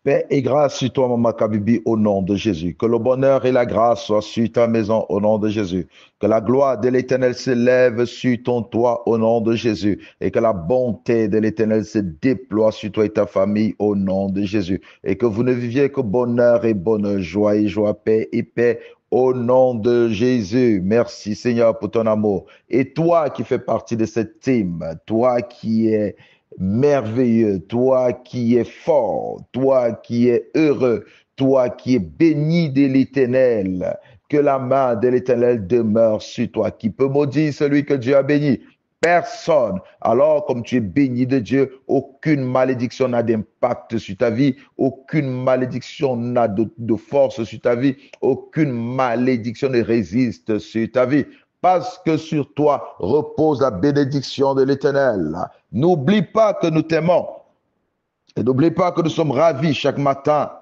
Paix et grâce sur toi, Maman Kabibi, au nom de Jésus. Que le bonheur et la grâce soient sur ta maison, au nom de Jésus. Que la gloire de l'Éternel s'élève sur ton toit, au nom de Jésus. Et que la bonté de l'Éternel se déploie sur toi et ta famille, au nom de Jésus. Et que vous ne viviez que bonheur et bonheur, joie et joie, paix et paix, au nom de Jésus. Merci, Seigneur, pour ton amour. Et toi qui fais partie de cette team, toi qui es merveilleux, toi qui es fort, toi qui es heureux, toi qui es béni de l'Éternel, que la main de l'Éternel demeure sur toi. Qui peut maudire celui que Dieu a béni? Personne. Alors, comme tu es béni de Dieu, aucune malédiction n'a d'impact sur ta vie, aucune malédiction n'a de force sur ta vie, aucune malédiction ne résiste sur ta vie parce que sur toi repose la bénédiction de l'Éternel. N'oublie pas que nous t'aimons et n'oublie pas que nous sommes ravis chaque matin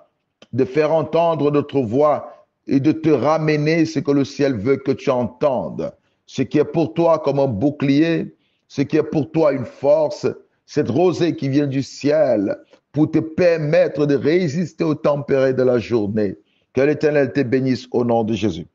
de faire entendre notre voix et de te ramener ce que le ciel veut que tu entendes. Ce qui est pour toi comme un bouclier, ce qui est pour toi une force, cette rosée qui vient du ciel pour te permettre de résister aux tempérées de la journée. Que l'Éternel te bénisse au nom de Jésus.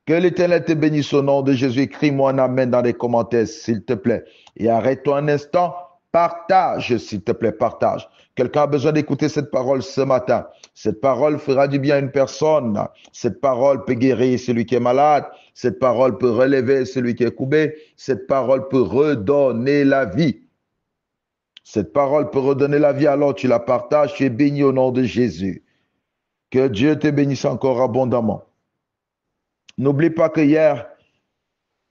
Que l'Éternel te bénisse au nom de Jésus. Écris-moi un amen dans les commentaires, s'il te plaît. Et arrête-toi un instant. Partage, s'il te plaît, partage. Quelqu'un a besoin d'écouter cette parole ce matin. Cette parole fera du bien à une personne. Cette parole peut guérir celui qui est malade. Cette parole peut relever celui qui est courbé. Cette parole peut redonner la vie. Cette parole peut redonner la vie, alors tu la partages. Tu es béni au nom de Jésus. Que Dieu te bénisse encore abondamment. N'oublie pas que hier,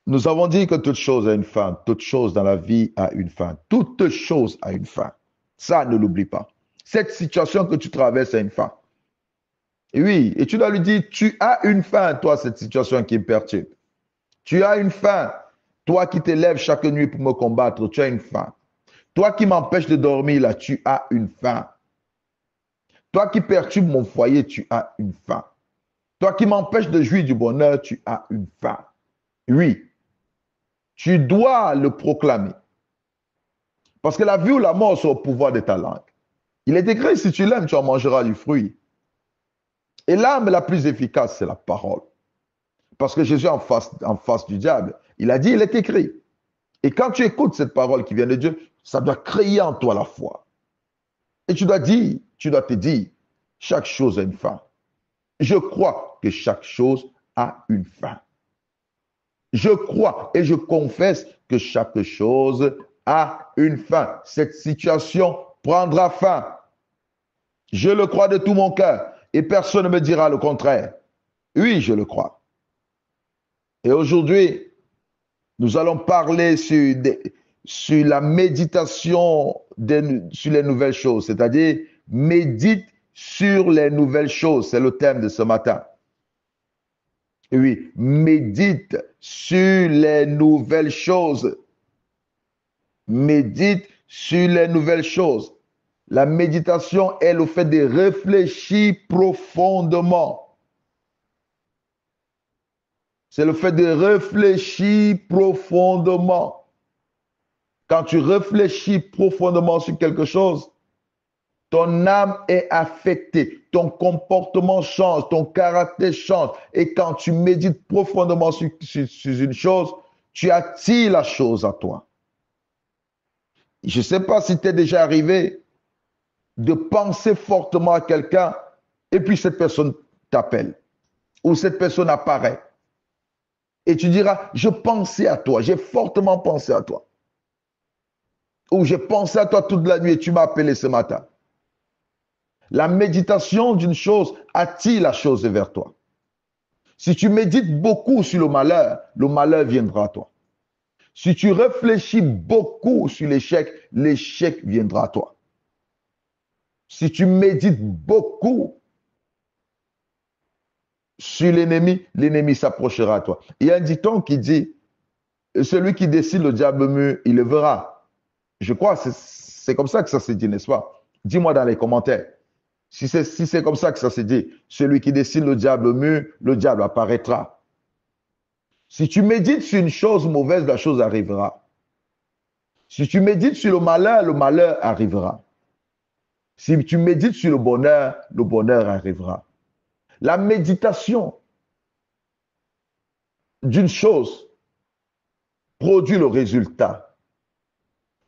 nous avons dit que toute chose a une fin. Toute chose dans la vie a une fin. Toute chose a une fin. Ça, ne l'oublie pas. Cette situation que tu traverses a une fin. Et oui, et tu dois lui dire, tu as une fin, toi, cette situation qui me perturbe. Tu as une fin. Toi qui te lèves chaque nuit pour me combattre, tu as une fin. Toi qui m'empêches de dormir, là, tu as une fin. Toi qui perturbes mon foyer, tu as une fin. Toi qui m'empêches de jouir du bonheur, tu as une fin. Oui, tu dois le proclamer. Parce que la vie ou la mort sont au pouvoir de ta langue. Il est écrit, si tu l'aimes, tu en mangeras du fruit. Et l'arme la plus efficace, c'est la parole. Parce que Jésus en face du diable, il a dit, il est écrit. Et quand tu écoutes cette parole qui vient de Dieu, ça doit créer en toi la foi. Et tu dois te dire, chaque chose a une fin. Je crois que chaque chose a une fin. Je crois et je confesse que chaque chose a une fin. Cette situation prendra fin. Je le crois de tout mon cœur et personne ne me dira le contraire. Oui, je le crois. Et aujourd'hui, nous allons parler sur la méditation sur les nouvelles choses, c'est-à-dire médite sur les nouvelles choses. C'est le thème de ce matin. Oui, médite sur les nouvelles choses. Médite sur les nouvelles choses. La méditation est le fait de réfléchir profondément. C'est le fait de réfléchir profondément. Quand tu réfléchis profondément sur quelque chose, ton âme est affectée, ton comportement change, ton caractère change. Et quand tu médites profondément sur une chose, tu attires la chose à toi. Je ne sais pas si t'es déjà arrivé de penser fortement à quelqu'un et puis cette personne t'appelle ou cette personne apparaît. Et tu diras, je pensais à toi, j'ai fortement pensé à toi. Ou j'ai pensé à toi toute la nuit et tu m'as appelé ce matin. La méditation d'une chose attire la chose vers toi. Si tu médites beaucoup sur le malheur viendra à toi. Si tu réfléchis beaucoup sur l'échec, l'échec viendra à toi. Si tu médites beaucoup sur l'ennemi, l'ennemi s'approchera à toi. Il y a un dicton qui dit, celui qui décide le diable mûr, il le verra. Je crois que c'est comme ça que ça se dit, n'est-ce pas? Dis-moi dans les commentaires. Si c'est comme ça que ça se dit, celui qui décide le diable mûr, le diable apparaîtra. Si tu médites sur une chose mauvaise, la chose arrivera. Si tu médites sur le malheur arrivera. Si tu médites sur le bonheur arrivera. La méditation d'une chose produit le résultat.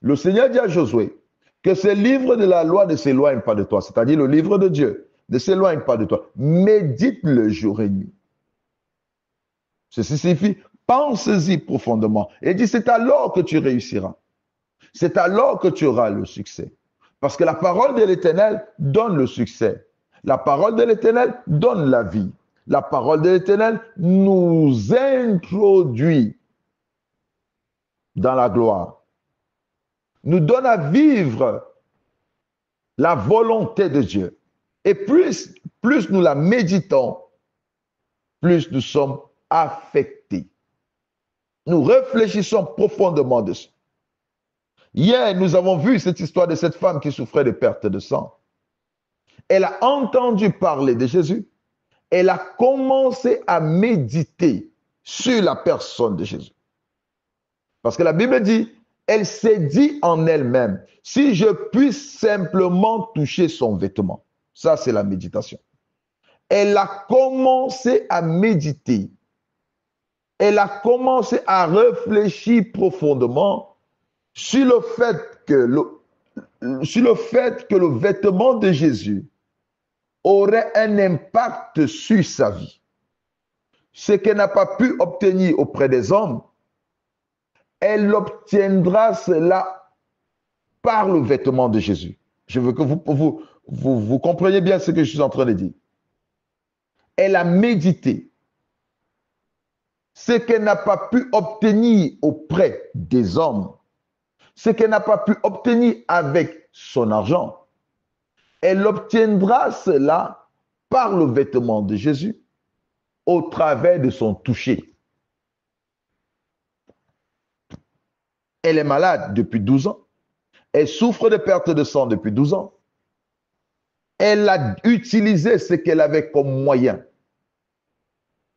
Le Seigneur dit à Josué que ce livre de la loi ne s'éloigne pas de toi, c'est-à-dire le livre de Dieu ne s'éloigne pas de toi. Médite-le jour et nuit. Ceci signifie, pense-y profondément. Et dit, c'est alors que tu réussiras. C'est alors que tu auras le succès. Parce que la parole de l'Éternel donne le succès. La parole de l'Éternel donne la vie. La parole de l'Éternel nous introduit dans la gloire. Nous donne à vivre la volonté de Dieu. Et plus nous la méditons, plus nous sommes affectés. Nous réfléchissons profondément dessus. Hier, nous avons vu cette histoire de cette femme qui souffrait de perte de sang. Elle a entendu parler de Jésus. Elle a commencé à méditer sur la personne de Jésus. Parce que la Bible dit, elle s'est dit en elle-même, si je puisse simplement toucher son vêtement. Ça, c'est la méditation. Elle a commencé à méditer. Elle a commencé à réfléchir profondément sur le fait que le vêtement de Jésus aurait un impact sur sa vie. Ce qu'elle n'a pas pu obtenir auprès des hommes, elle obtiendra cela par le vêtement de Jésus. Je veux que vous compreniez bien ce que je suis en train de dire. Elle a médité. Ce qu'elle n'a pas pu obtenir auprès des hommes, ce qu'elle n'a pas pu obtenir avec son argent, elle obtiendra cela par le vêtement de Jésus au travers de son toucher. Elle est malade depuis 12 ans. Elle souffre de perte de sang depuis 12 ans. Elle a utilisé ce qu'elle avait comme moyen.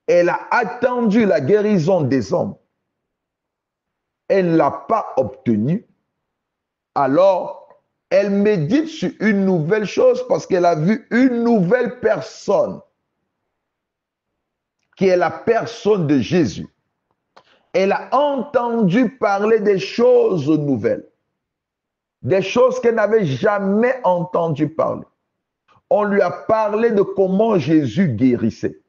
Elle a attendu la guérison des hommes. Elle ne l'a pas obtenue. Alors, elle médite sur une nouvelle chose parce qu'elle a vu une nouvelle personne qui est la personne de Jésus. Elle a entendu parler des choses nouvelles, des choses qu'elle n'avait jamais entendu parler. On lui a parlé de comment Jésus guérissait,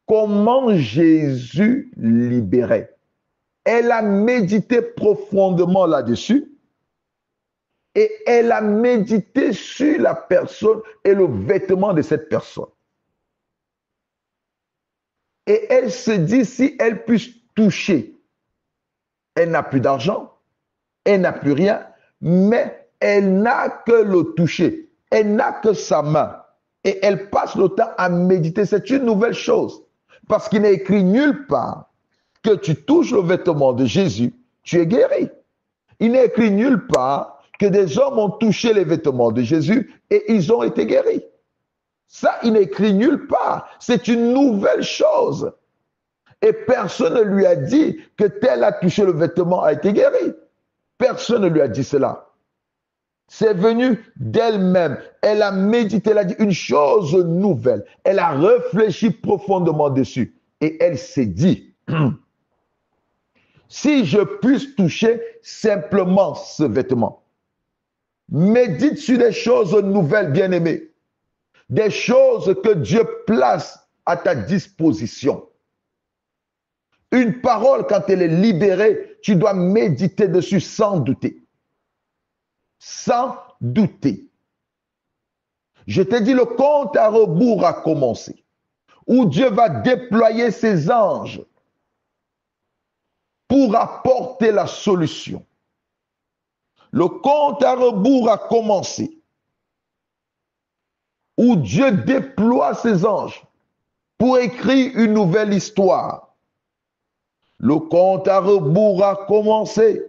comment Jésus libérait. Elle a médité profondément là-dessus et elle a médité sur la personne et le vêtement de cette personne. Et elle se dit, si elle puisse toucher, elle n'a plus d'argent, elle n'a plus rien, mais elle n'a que le toucher, elle n'a que sa main. Et elle passe le temps à méditer. C'est une nouvelle chose. Parce qu'il n'est écrit nulle part que tu touches le vêtement de Jésus, tu es guéri. Il n'est écrit nulle part que des hommes ont touché les vêtements de Jésus et ils ont été guéris. Ça, il n'est écrit nulle part. C'est une nouvelle chose. Et personne ne lui a dit que tel a touché le vêtement, a été guéri. Personne ne lui a dit cela. C'est venu d'elle-même. Elle a médité, elle a dit une chose nouvelle. Elle a réfléchi profondément dessus. Et elle s'est dit, si je puisse toucher simplement ce vêtement, médite sur des choses nouvelles, bien-aimés. Des choses que Dieu place à ta disposition. Une parole, quand elle est libérée, tu dois méditer dessus sans douter. Sans douter. Je t'ai dit, le compte à rebours a commencé, où Dieu va déployer ses anges pour apporter la solution. Le compte à rebours a commencé, où Dieu déploie ses anges pour écrire une nouvelle histoire. Le compte à rebours a commencé,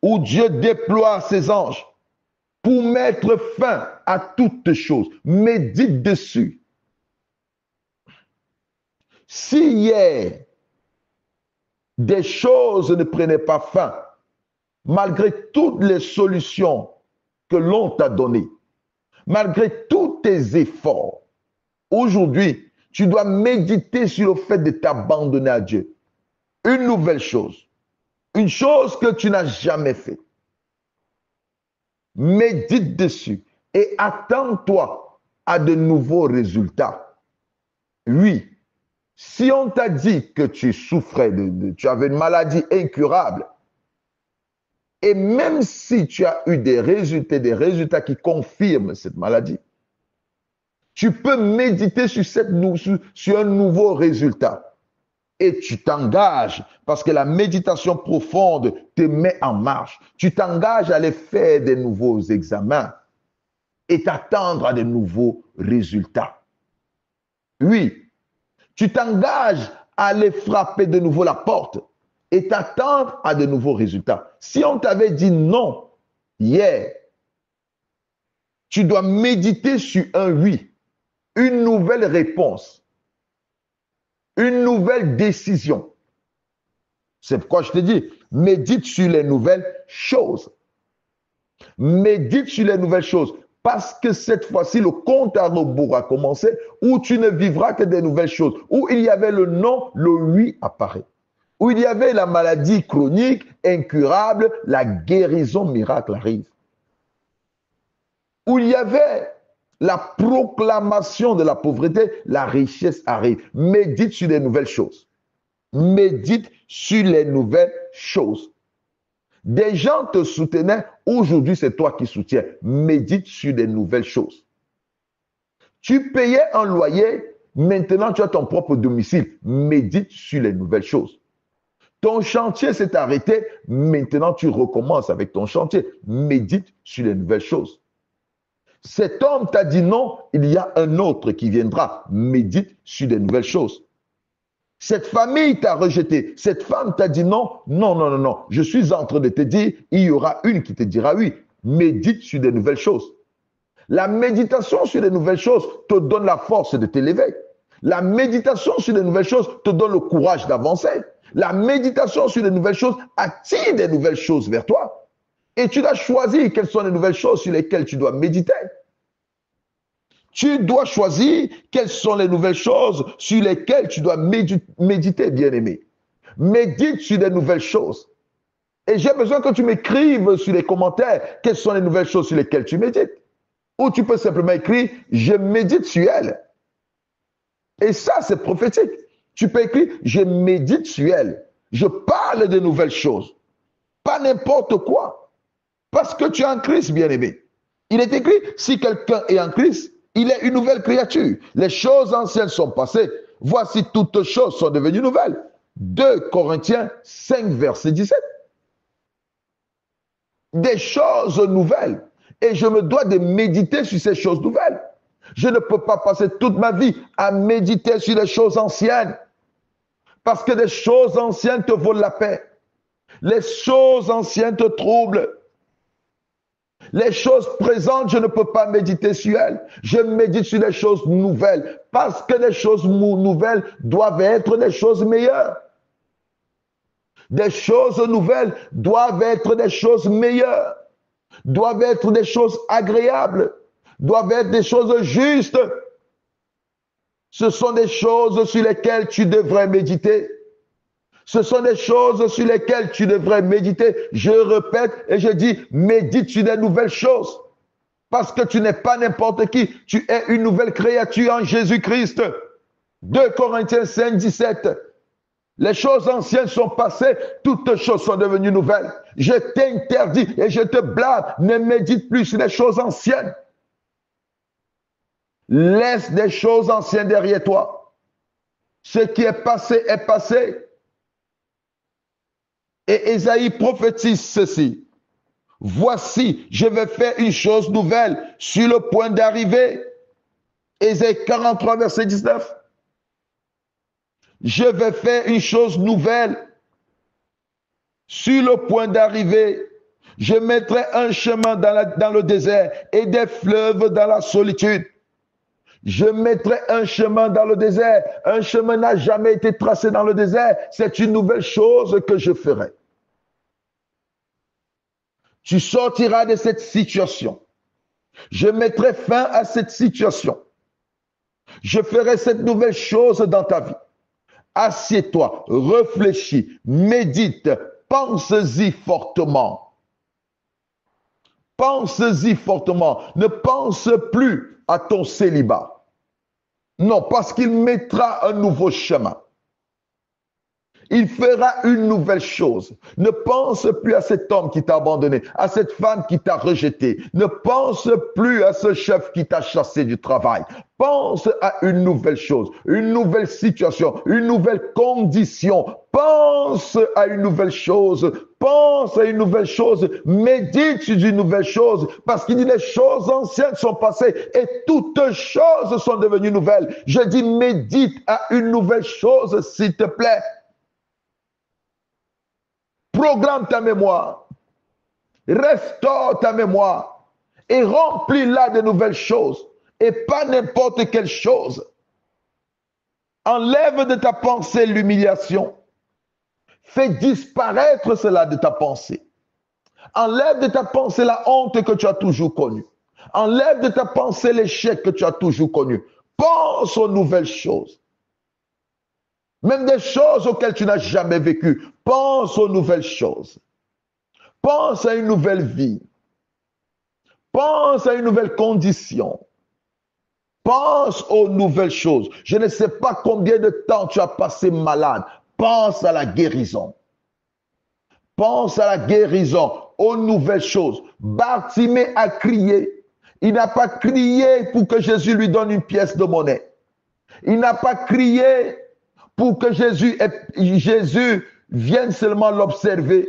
où Dieu déploie ses anges pour mettre fin à toutes choses. Médite dessus. Si hier, des choses ne prenaient pas fin, malgré toutes les solutions que l'on t'a donné, malgré tous tes efforts, aujourd'hui, tu dois méditer sur le fait de t'abandonner à Dieu. Une nouvelle chose, une chose que tu n'as jamais fait. Médite dessus et attends-toi à de nouveaux résultats. Oui, si on t'a dit que tu souffrais, tu avais une maladie incurable, et même si tu as eu des résultats qui confirment cette maladie, tu peux méditer sur un nouveau résultat. Et tu t'engages, parce que la méditation profonde te met en marche. Tu t'engages à aller faire des nouveaux examens et t'attendre à de nouveaux résultats. Oui, tu t'engages à aller frapper de nouveau la porte et t'attendre à de nouveaux résultats. Si on t'avait dit non hier, tu dois méditer sur un oui, une nouvelle réponse, une nouvelle décision. C'est pourquoi je te dis, médite sur les nouvelles choses. Médite sur les nouvelles choses. Parce que cette fois-ci, le compte à rebours a commencé, où tu ne vivras que des nouvelles choses. Où il y avait le non, le oui apparaît. Où il y avait la maladie chronique, incurable, la guérison miracle arrive. Où il y avait la proclamation de la pauvreté, la richesse arrive. Médite sur les nouvelles choses. Médite sur les nouvelles choses. Des gens te soutenaient, aujourd'hui c'est toi qui soutiens. Médite sur des nouvelles choses. Tu payais un loyer, maintenant tu as ton propre domicile. Médite sur les nouvelles choses. Ton chantier s'est arrêté, maintenant tu recommences avec ton chantier. Médite sur les nouvelles choses. Cet homme t'a dit non, il y a un autre qui viendra. Médite sur des nouvelles choses. Cette famille t'a rejeté. Cette femme t'a dit non, non, non, non, non. Je suis en train de te dire, il y aura une qui te dira oui. Médite sur des nouvelles choses. La méditation sur des nouvelles choses te donne la force de t'élever. La méditation sur des nouvelles choses te donne le courage d'avancer. La méditation sur des nouvelles choses attire des nouvelles choses vers toi. Et tu dois choisir quelles sont les nouvelles choses sur lesquelles tu dois méditer. Tu dois choisir quelles sont les nouvelles choses sur lesquelles tu dois méditer, bien-aimé. Médite sur des nouvelles choses. Et j'ai besoin que tu m'écrives sur les commentaires quelles sont les nouvelles choses sur lesquelles tu médites. Ou tu peux simplement écrire « Je médite sur elle ». Et ça, c'est prophétique. Tu peux écrire « Je médite sur elle ». Je parle de nouvelles choses. Pas n'importe quoi. Parce que tu es en Christ, bien-aimé. Il est écrit « Si quelqu'un est en Christ, il est une nouvelle créature. Les choses anciennes sont passées. Voici toutes choses sont devenues nouvelles. » 2 Corinthiens 5, verset 17. Des choses nouvelles. Et je me dois de méditer sur ces choses nouvelles. Je ne peux pas passer toute ma vie à méditer sur les choses anciennes. Parce que les choses anciennes te volent la paix. Les choses anciennes te troublent. Les choses présentes, je ne peux pas méditer sur elles. Je médite sur les choses nouvelles. Parce que les choses nouvelles doivent être des choses meilleures. Des choses nouvelles doivent être des choses meilleures. Doivent être des choses agréables. Doivent être des choses justes. Ce sont des choses sur lesquelles tu devrais méditer. Ce sont des choses sur lesquelles tu devrais méditer. Je répète et je dis, médite sur des nouvelles choses. Parce que tu n'es pas n'importe qui. Tu es une nouvelle créature en Jésus-Christ. 2 Corinthiens 5, 17. Les choses anciennes sont passées, toutes choses sont devenues nouvelles. Je t'interdis et je te blâme, ne médite plus sur les choses anciennes. Laisse des choses anciennes derrière toi. Ce qui est passé est passé. Et Ésaïe prophétise ceci. Voici, je vais faire une chose nouvelle sur le point d'arriver. Ésaïe 43, verset 19. Je vais faire une chose nouvelle sur le point d'arriver. Je mettrai un chemin dans le désert et des fleuves dans la solitude. Je mettrai un chemin dans le désert. Un chemin n'a jamais été tracé dans le désert. C'est une nouvelle chose que je ferai. Tu sortiras de cette situation. Je mettrai fin à cette situation. Je ferai cette nouvelle chose dans ta vie. Assieds-toi, réfléchis, médite, pense-y fortement. Pense-y fortement. Ne pense plus à ton célibat. Non, parce qu'il mettra un nouveau chemin. Il fera une nouvelle chose. Ne pense plus à cet homme qui t'a abandonné, à cette femme qui t'a rejeté. Ne pense plus à ce chef qui t'a chassé du travail. Pense à une nouvelle chose, une nouvelle situation, une nouvelle condition. Pense à une nouvelle chose. Pense à une nouvelle chose. Médite sur une nouvelle chose. Parce qu'il dit les choses anciennes sont passées et toutes choses sont devenues nouvelles. Je dis médite à une nouvelle chose, s'il te plaît. Programme ta mémoire, restaure ta mémoire et remplis-la de nouvelles choses et pas n'importe quelle chose. Enlève de ta pensée l'humiliation. Fais disparaître cela de ta pensée. Enlève de ta pensée la honte que tu as toujours connue. Enlève de ta pensée l'échec que tu as toujours connu. Pense aux nouvelles choses. Même des choses auxquelles tu n'as jamais vécu. Pense aux nouvelles choses. Pense à une nouvelle vie. Pense à une nouvelle condition. Pense aux nouvelles choses. Je ne sais pas combien de temps tu as passé malade. Pense à la guérison. Pense à la guérison, aux nouvelles choses. Bartimée a crié. Il n'a pas crié pour que Jésus lui donne une pièce de monnaie. Il n'a pas crié pour que Jésus vienne seulement l'observer.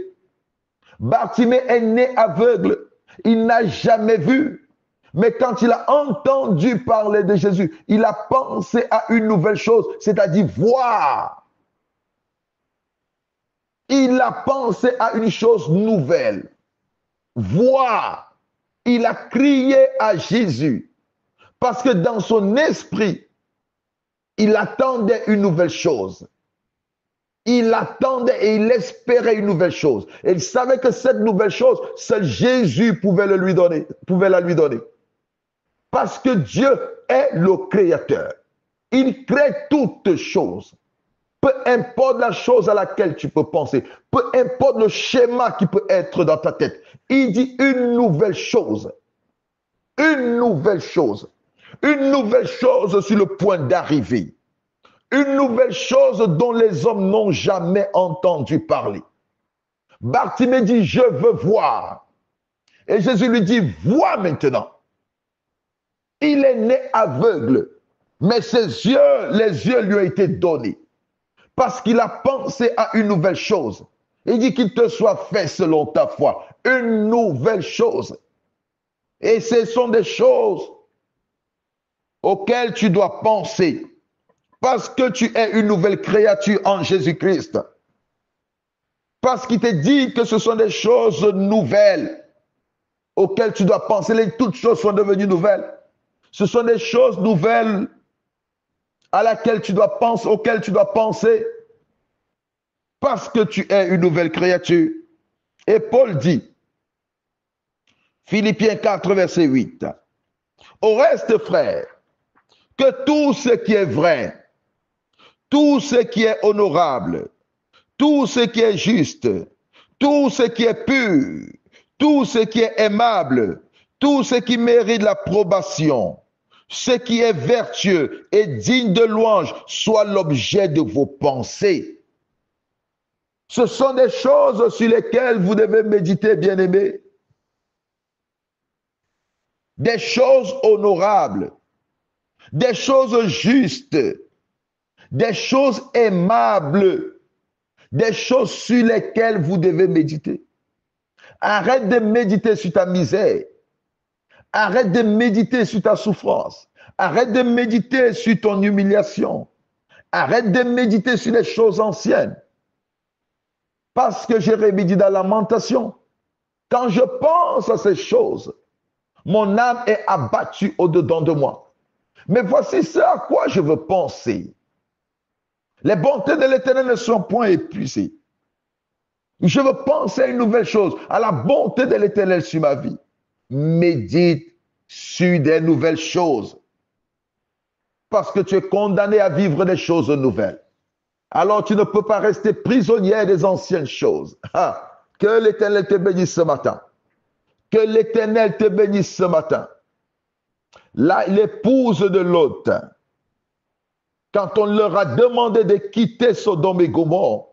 Bartimée est né aveugle. Il n'a jamais vu. Mais quand il a entendu parler de Jésus, il a pensé à une nouvelle chose, c'est-à-dire voir. Il a pensé à une chose nouvelle. Voir. Il a crié à Jésus. Parce que dans son esprit, il attendait une nouvelle chose. Il attendait et il espérait une nouvelle chose. Et il savait que cette nouvelle chose, seul Jésus pouvait la lui donner. Parce que Dieu est le créateur. Il crée toutes choses. Peu importe la chose à laquelle tu peux penser, peu importe le schéma qui peut être dans ta tête, il dit une nouvelle chose. Une nouvelle chose. Une nouvelle chose sur le point d'arriver. Une nouvelle chose dont les hommes n'ont jamais entendu parler. Bartimée dit, je veux voir. Et Jésus lui dit, vois maintenant. Il est né aveugle, mais ses yeux, les yeux lui ont été donnés. Parce qu'il a pensé à une nouvelle chose. Il dit qu'il te soit fait selon ta foi. Une nouvelle chose. Et ce sont des choses auxquelles tu dois penser. Parce que tu es une nouvelle créature en Jésus-Christ. Parce qu'il te dit que ce sont des choses nouvelles auxquelles tu dois penser. Toutes choses sont devenues nouvelles. Ce sont des choses nouvelles auxquelles tu dois penser. Parce que tu es une nouvelle créature. Et Paul dit, Philippiens 4, verset 8, au reste, frères, que tout ce qui est vrai, tout ce qui est honorable, tout ce qui est juste, tout ce qui est pur, tout ce qui est aimable, tout ce qui mérite l'approbation, ce qui est vertueux et digne de louange, soit l'objet de vos pensées. Ce sont des choses sur lesquelles vous devez méditer, bien-aimés. Des choses honorables, des choses justes, des choses aimables, des choses sur lesquelles vous devez méditer. Arrête de méditer sur ta misère. Arrête de méditer sur ta souffrance. Arrête de méditer sur ton humiliation. Arrête de méditer sur les choses anciennes. Parce que Jérémie dit dans Lamentation, quand je pense à ces choses, mon âme est abattue au-dedans de moi. Mais voici ce à quoi je veux penser. Les bontés de l'Éternel ne sont point épuisées. Je veux penser à une nouvelle chose, à la bonté de l'Éternel sur ma vie. Médite sur des nouvelles choses. Parce que tu es condamné à vivre des choses nouvelles. Alors tu ne peux pas rester prisonnier des anciennes choses. Ah, que l'Éternel te bénisse ce matin. Que l'Éternel te bénisse ce matin. L'épouse de Lot, quand on leur a demandé de quitter Sodome et Gomorrhe,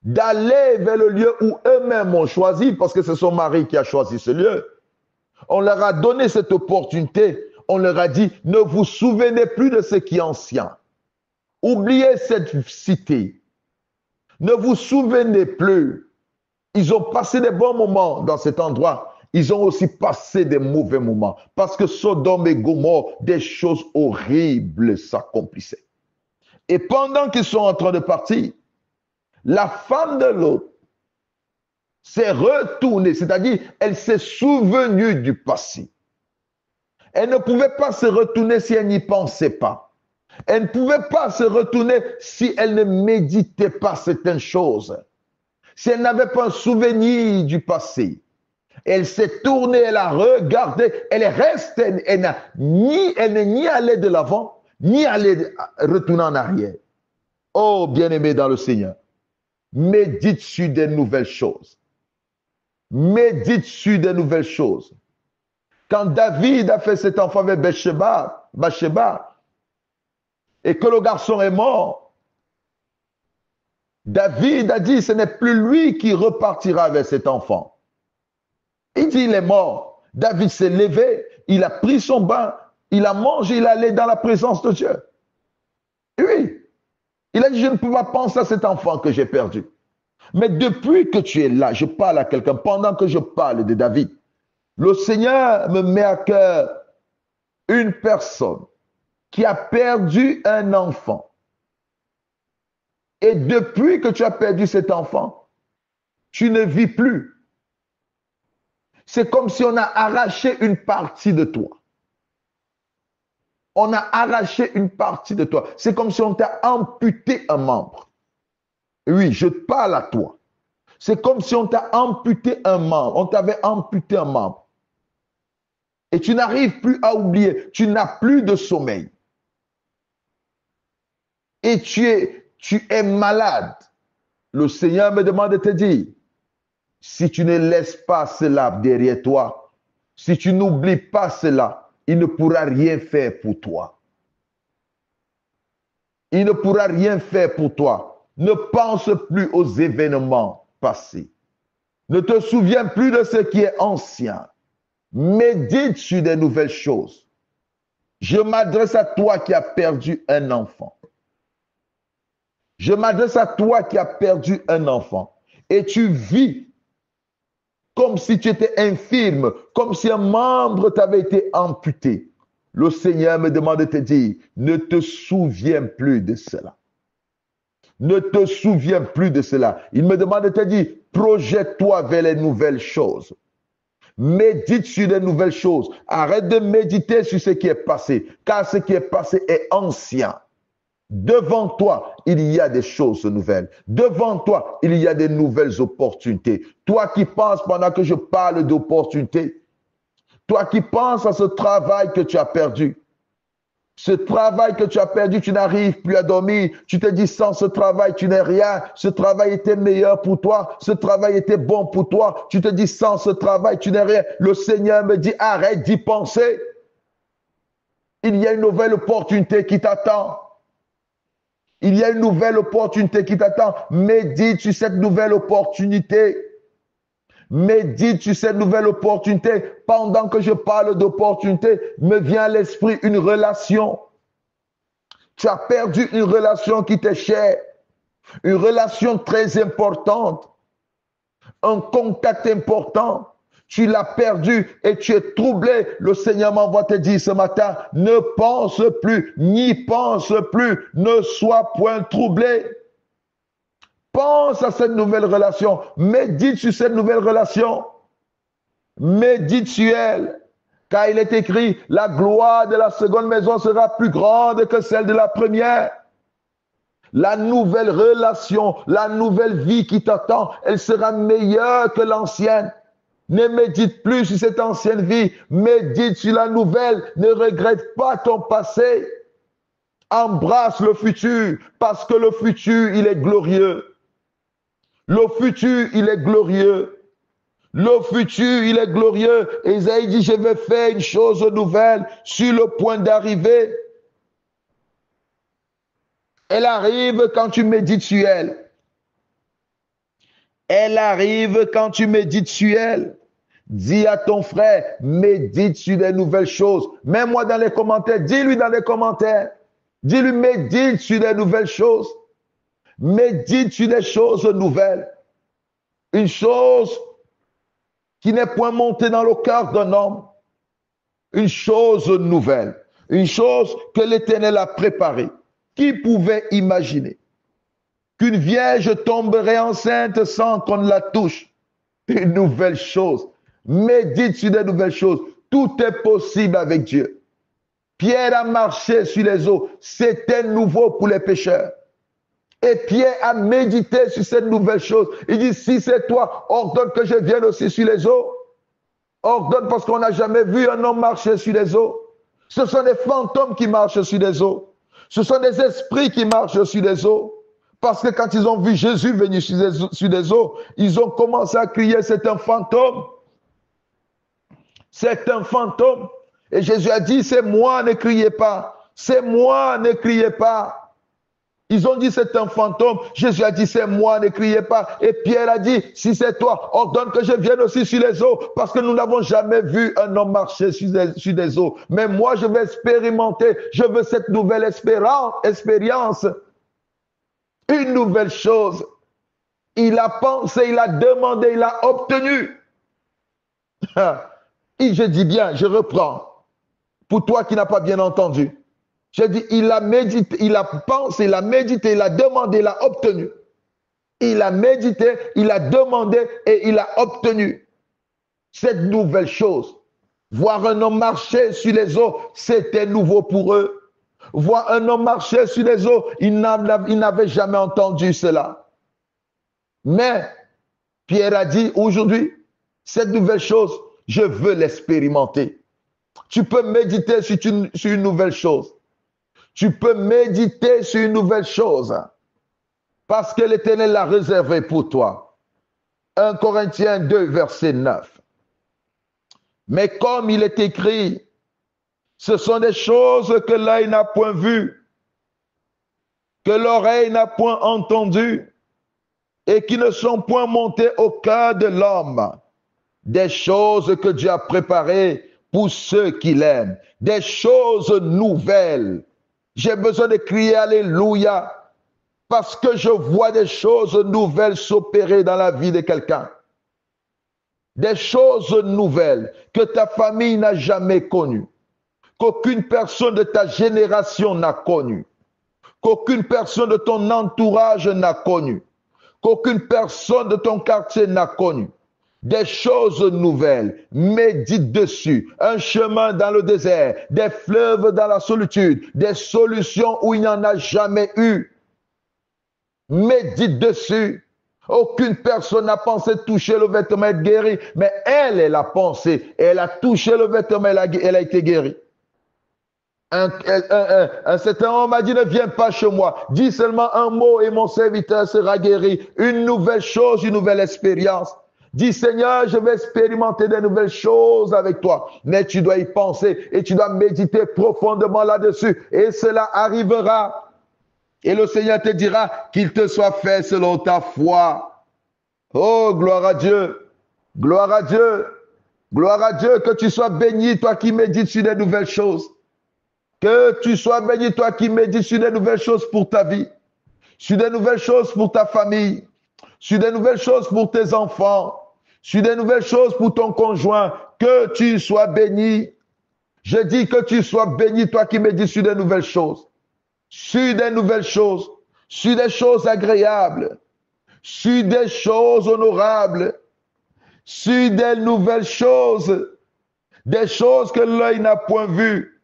d'aller vers le lieu où eux-mêmes ont choisi, parce que c'est son mari qui a choisi ce lieu, on leur a donné cette opportunité. On leur a dit, ne vous souvenez plus de ce qui est ancien. Oubliez cette cité. Ne vous souvenez plus. Ils ont passé des bons moments dans cet endroit. Ils ont aussi passé des mauvais moments. Parce que Sodome et Gomorrhe, des choses horribles s'accomplissaient. Et pendant qu'ils sont en train de partir, la femme de l'autre s'est retournée, c'est-à-dire elle s'est souvenue du passé. Elle ne pouvait pas se retourner si elle n'y pensait pas. Elle ne pouvait pas se retourner si elle ne méditait pas certaines choses. Si elle n'avait pas un souvenir du passé. Elle s'est tournée, elle a regardé, elle est restée, elle n'est ni allée de l'avant, ni allée retourner en arrière. Oh, bien-aimé dans le Seigneur, médite sur des nouvelles choses. Médite sur des nouvelles choses. Quand David a fait cet enfant avec Bathsheba, et que le garçon est mort, David a dit, ce n'est plus lui qui repartira avec cet enfant. Il dit, il est mort. David s'est levé, il a pris son bain, il a mangé, il est allé dans la présence de Dieu. Et oui, il a dit, je ne peux pas penser à cet enfant que j'ai perdu. Mais depuis que tu es là, je parle à quelqu'un, pendant que je parle de David, le Seigneur me met à cœur une personne qui a perdu un enfant. Et depuis que tu as perdu cet enfant, tu ne vis plus. C'est comme si on a arraché une partie de toi. On a arraché une partie de toi. C'est comme si on t'a amputé un membre. Oui, je parle à toi. C'est comme si on t'a amputé un membre. On t'avait amputé un membre. Et tu n'arrives plus à oublier. Tu n'as plus de sommeil. Et tu es malade. Le Seigneur me demande de te dire, si tu ne laisses pas cela derrière toi, si tu n'oublies pas cela, il ne pourra rien faire pour toi. Il ne pourra rien faire pour toi. Ne pense plus aux événements passés. Ne te souviens plus de ce qui est ancien. Médite sur des nouvelles choses. Je m'adresse à toi qui as perdu un enfant. Je m'adresse à toi qui as perdu un enfant. Et tu vis comme si tu étais infirme, comme si un membre t'avait été amputé. Le Seigneur me demande de te dire, ne te souviens plus de cela. Ne te souviens plus de cela. Il me demande de te dire, projette-toi vers les nouvelles choses. Médite sur les nouvelles choses. Arrête de méditer sur ce qui est passé, car ce qui est passé est ancien. Devant toi, il y a des choses nouvelles. Devant toi, il y a des nouvelles opportunités. Toi qui penses pendant que je parle d'opportunités, toi qui penses à ce travail que tu as perdu, ce travail que tu as perdu, tu n'arrives plus à dormir. Tu te dis, sans ce travail, tu n'es rien. Ce travail était meilleur pour toi. Ce travail était bon pour toi. Tu te dis, sans ce travail, tu n'es rien. Le Seigneur me dit, arrête d'y penser. Il y a une nouvelle opportunité qui t'attend. Il y a une nouvelle opportunité qui t'attend. Médite sur cette nouvelle opportunité. Médite sur cette nouvelle opportunité. Pendant que je parle d'opportunité, me vient à l'esprit une relation. Tu as perdu une relation qui t'est chère. Une relation très importante. Un contact important. Tu l'as perdu et tu es troublé. Le Seigneur m'envoie te dire ce matin, ne pense plus, n'y pense plus, ne sois point troublé. Pense à cette nouvelle relation. Médite sur cette nouvelle relation. Médite sur elle. Car il est écrit, la gloire de la seconde maison sera plus grande que celle de la première. La nouvelle relation, la nouvelle vie qui t'attend, elle sera meilleure que l'ancienne. Ne médite plus sur cette ancienne vie, médite sur la nouvelle. Ne regrette pas ton passé. Embrasse le futur, parce que le futur, il est glorieux. Le futur, il est glorieux. Le futur, il est glorieux. Et Isaïe dit, je vais faire une chose nouvelle sur le point d'arriver. Elle arrive quand tu médites sur elle. Elle arrive quand tu médites sur elle. Dis à ton frère, médite sur des nouvelles choses. Mets-moi dans les commentaires, dis-lui dans les commentaires. Dis-lui, médite sur des nouvelles choses. Médite sur des choses nouvelles. Une chose qui n'est point montée dans le cœur d'un homme. Une chose nouvelle. Une chose que l'Éternel a préparée. Qui pouvait imaginer qu'une vierge tomberait enceinte sans qu'on la touche? Une nouvelle chose. Médite sur des nouvelles choses. Tout est possible avec Dieu. Pierre a marché sur les eaux. C'était nouveau pour les pécheurs. Et Pierre a médité sur cette nouvelle chose. Il dit, si c'est toi, ordonne que je vienne aussi sur les eaux. Ordonne parce qu'on n'a jamais vu un homme marcher sur les eaux. Ce sont des fantômes qui marchent sur les eaux. Ce sont des esprits qui marchent sur les eaux. Parce que quand ils ont vu Jésus venir sur les eaux, ils ont commencé à crier, c'est un fantôme. C'est un fantôme. Et Jésus a dit, c'est moi, ne criez pas. C'est moi, ne criez pas. Ils ont dit, c'est un fantôme. Jésus a dit, c'est moi, ne criez pas. Et Pierre a dit, si c'est toi, ordonne que je vienne aussi sur les eaux. Parce que nous n'avons jamais vu un homme marcher sur des eaux. Mais moi, je vais expérimenter. Je veux cette nouvelle expérience. Une nouvelle chose. Il a pensé, il a demandé, il a obtenu. Et je dis bien, je reprends. Pour toi qui n'as pas bien entendu. Je dis, il a médité, il a pensé, il a médité, il a demandé, il a obtenu. Il a médité, il a demandé et il a obtenu cette nouvelle chose. Voir un homme marcher sur les eaux, c'était nouveau pour eux. Voir un homme marcher sur les eaux, ils n'avaient jamais entendu cela. Mais Pierre a dit, aujourd'hui, cette nouvelle chose, je veux l'expérimenter. Tu peux méditer sur une nouvelle chose. Tu peux méditer sur une nouvelle chose. Parce que l'Éternel l'a réservé pour toi. 1 Corinthiens 2, verset 9. Mais comme il est écrit, ce sont des choses que l'œil n'a point vues, que l'oreille n'a point entendues, et qui ne sont point montées au cœur de l'homme. Des choses que Dieu a préparées pour ceux qui l'aiment. Des choses nouvelles. J'ai besoin de crier Alléluia parce que je vois des choses nouvelles s'opérer dans la vie de quelqu'un. Des choses nouvelles que ta famille n'a jamais connues, qu'aucune personne de ta génération n'a connues, qu'aucune personne de ton entourage n'a connues, qu'aucune personne de ton quartier n'a connues. Des choses nouvelles, médite dessus, un chemin dans le désert, des fleuves dans la solitude, des solutions où il n'y en a jamais eu. Médite dessus. Aucune personne n'a pensé toucher le vêtement et être guéri, mais elle a pensé, elle a touché le vêtement, elle a été guérie. Un certain homme a dit, ne viens pas chez moi, dis seulement un mot et mon serviteur sera guéri. Une nouvelle chose, une nouvelle expérience. Dis, Seigneur, je vais expérimenter des nouvelles choses avec toi. Mais tu dois y penser et tu dois méditer profondément là-dessus. Et cela arrivera. Et le Seigneur te dira qu'il te soit fait selon ta foi. Oh, gloire à Dieu. Gloire à Dieu. Gloire à Dieu. Que tu sois béni, toi qui médites sur des nouvelles choses. Que tu sois béni, toi qui médites sur des nouvelles choses pour ta vie. Sur des nouvelles choses pour ta famille. Sur des nouvelles choses pour tes enfants. Sur des nouvelles choses pour ton conjoint, que tu sois béni. Je dis que tu sois béni, toi qui médites sur des nouvelles choses. Sur des nouvelles choses, sur des choses agréables, sur des choses honorables, sur des nouvelles choses, des choses que l'œil n'a point vues,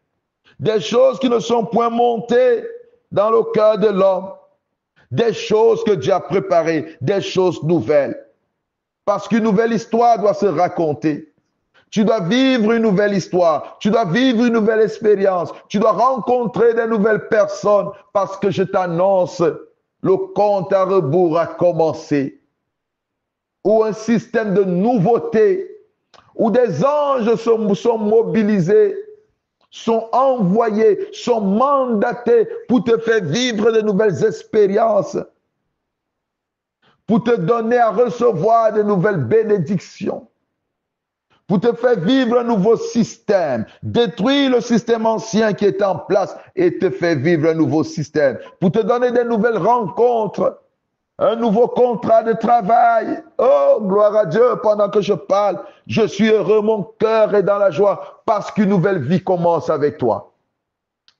des choses qui ne sont point montées dans le cœur de l'homme. des choses que Dieu a préparées, des choses nouvelles. Parce qu'une nouvelle histoire doit se raconter. Tu dois vivre une nouvelle histoire. Tu dois vivre une nouvelle expérience. Tu dois rencontrer de nouvelles personnes parce que je t'annonce, le compte à rebours a commencé. Où un système de nouveauté, où des anges sont mobilisés, sont envoyés, sont mandatés pour te faire vivre de nouvelles expériences, pour te donner à recevoir de nouvelles bénédictions, pour te faire vivre un nouveau système, détruire le système ancien qui est en place et te faire vivre un nouveau système, pour te donner de nouvelles rencontres, un nouveau contrat de travail. Oh, gloire à Dieu, pendant que je parle, je suis heureux, mon cœur est dans la joie parce qu'une nouvelle vie commence avec toi.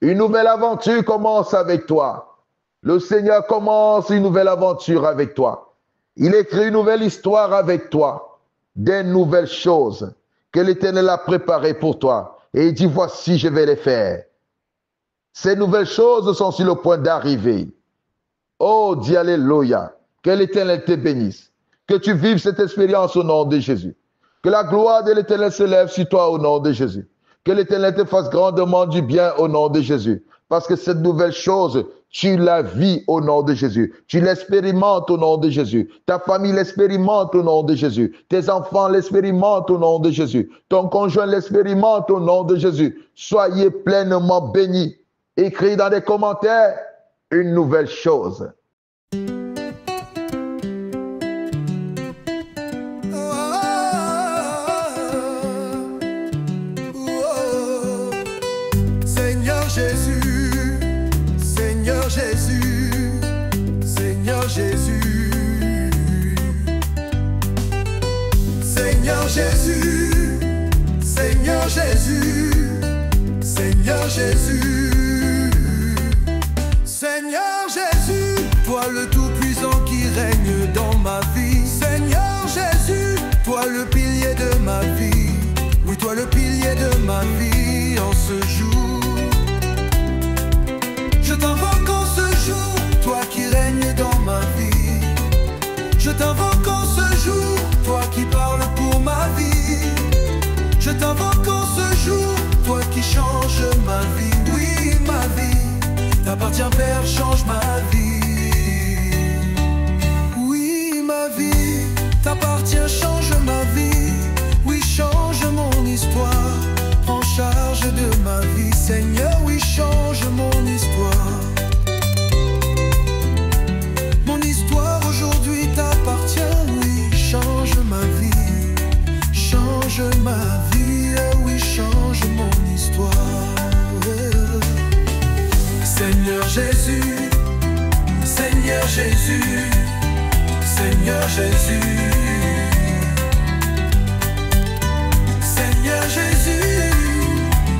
Une nouvelle aventure commence avec toi. Le Seigneur commence une nouvelle aventure avec toi. Il écrit une nouvelle histoire avec toi, des nouvelles choses que l'Éternel a préparées pour toi. Et il dit, voici, je vais les faire. Ces nouvelles choses sont sur le point d'arriver. Oh, dis alléluia. Que l'Éternel te bénisse. Que tu vives cette expérience au nom de Jésus. Que la gloire de l'Éternel se lève sur toi au nom de Jésus. Que l'Éternel te fasse grandement du bien au nom de Jésus. Parce que cette nouvelle chose, tu la vis au nom de Jésus. Tu l'expérimentes au nom de Jésus. Ta famille l'expérimente au nom de Jésus. Tes enfants l'expérimentent au nom de Jésus. Ton conjoint l'expérimente au nom de Jésus. Soyez pleinement bénis. Écris dans les commentaires une nouvelle chose. Seigneur Jésus, Seigneur Jésus, Seigneur Jésus, Seigneur Jésus, Seigneur Jésus, Seigneur Jésus. Seigneur Jésus, toi le Tout-Puissant qui règne dans ma vie. Seigneur Jésus, toi le pilier de ma vie. Oui, toi le pilier de ma vie en ce jour. Je t'invoque en ce jour, toi qui règnes dans ma vie. Je t'invoque en ce jour, toi qui parles pour ma vie. Je t'invoque en ce jour, toi qui changes ma vie. Oui, ma vie t'appartient, Père, change ma vie. Oui, ma vie t'appartient, change ma vie. Oui, change mon histoire, prends charge de ma vie. Seigneur, oui, change mon histoire. Mon histoire aujourd'hui t'appartient, oui, change ma vie. Change ma vie, oui, change mon histoire. Seigneur Jésus, Seigneur Jésus, Seigneur Jésus, Seigneur Jésus,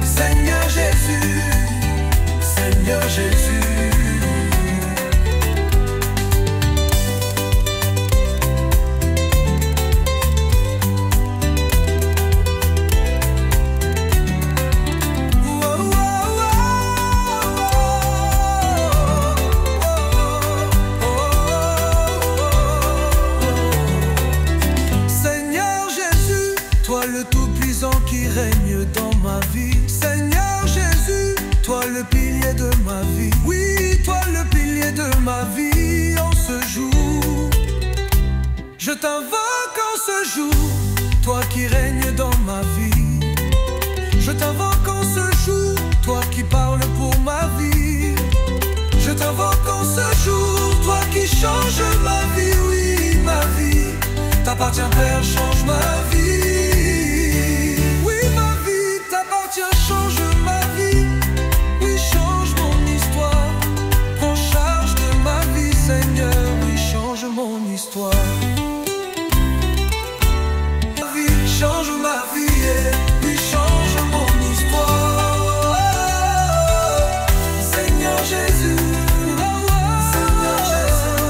Seigneur Jésus, Seigneur Jésus. Qui règne dans ma vie. Seigneur Jésus, toi le pilier de ma vie. Oui, toi le pilier de ma vie en ce jour. Je t'invoque en ce jour, toi qui règnes dans ma vie. Je t'invoque en ce jour, toi qui parles pour ma vie. Je t'invoque en ce jour, toi qui changes ma vie. Oui, ma vie t'appartient, Père, change ma vie. Change ma vie, oui, change mon histoire. Prends charge de ma vie, Seigneur, oui, change mon histoire. Ma vie, change ma vie, oui, change mon histoire. Seigneur Jésus, Seigneur Jésus,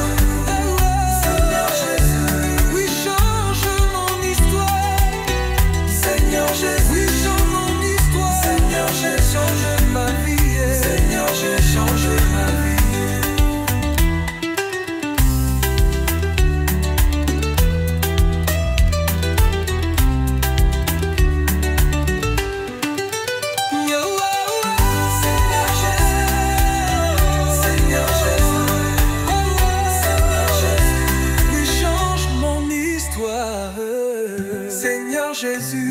Seigneur Jésus, oui, change mon histoire.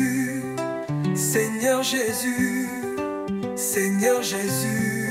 Jésus, Seigneur Jésus, Seigneur Jésus.